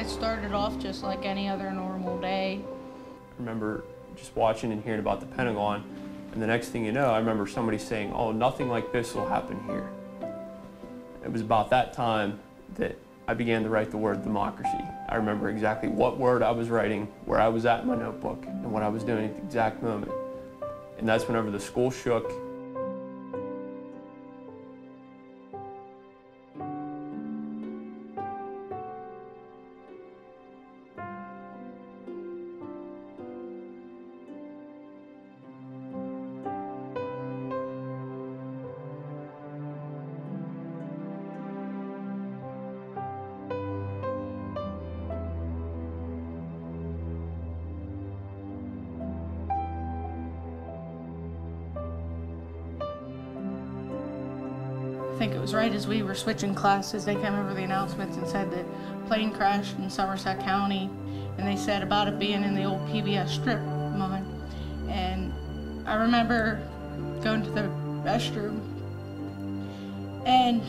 It started off just like any other normal day. I remember just watching and hearing about the Pentagon, and the next thing you know, I remember somebody saying, "Oh, nothing like this will happen here." It was about that time that I began to write the word democracy. I remember exactly what word I was writing, where I was at in my notebook, and what I was doing at the exact moment. And that's whenever the school shook. I think it was right as we were switching classes, they came over the announcements and said that plane crashed in Somerset County, and they said about it being in the old PBS strip mine. And I remember going to the restroom, and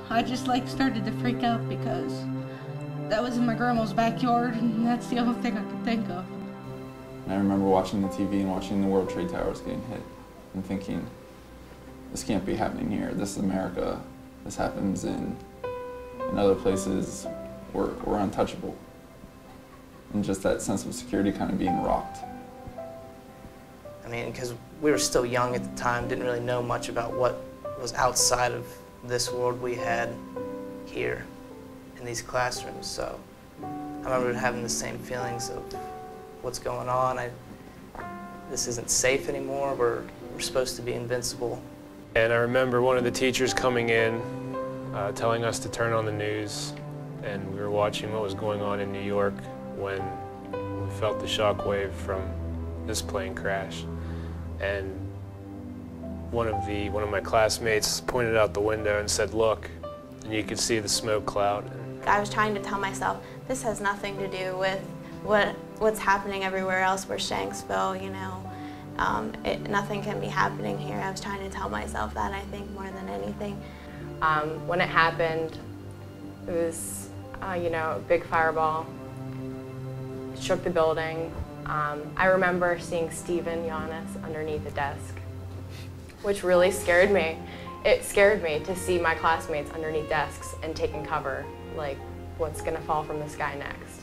I just started to freak out because that was in my grandma's backyard, and that's the only thing I could think of. And I remember watching the TV and watching the World Trade Towers getting hit and thinking, this can't be happening here. This is America. This happens in other places. We're untouchable. And just that sense of security kind of being rocked. I mean, because we were still young at the time, didn't really know much about what was outside of this world we had here in these classrooms. So I remember having the same feelings of what's going on. This isn't safe anymore. We're supposed to be invincible. And I remember one of the teachers coming in, telling us to turn on the news, and we were watching what was going on in New York when we felt the shock wave from this plane crash. And one of my classmates pointed out the window and said, "Look," and you could see the smoke cloud. I was trying to tell myself, this has nothing to do with what's happening everywhere else. We're Shanksville, you know. Nothing can be happening here. I was trying to tell myself that, I think, more than anything. When it happened, it was, you know, a big fireball. It shook the building. I remember seeing Stephen Giannis underneath the desk, which really scared me. It scared me to see my classmates underneath desks and taking cover, like what's gonna fall from the sky next.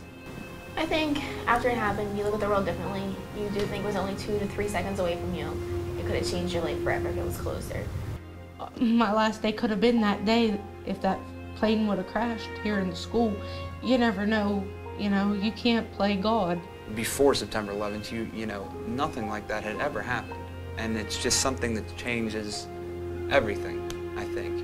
I think after it happened, you look at the world differently. You do think it was only 2 to 3 seconds away from you. It could have changed your life forever if it was closer. My last day could have been that day if that plane would have crashed here in the school. You never know, you know, you can't play God. Before September 11th, you know, nothing like that had ever happened. And it's just something that changes everything, I think.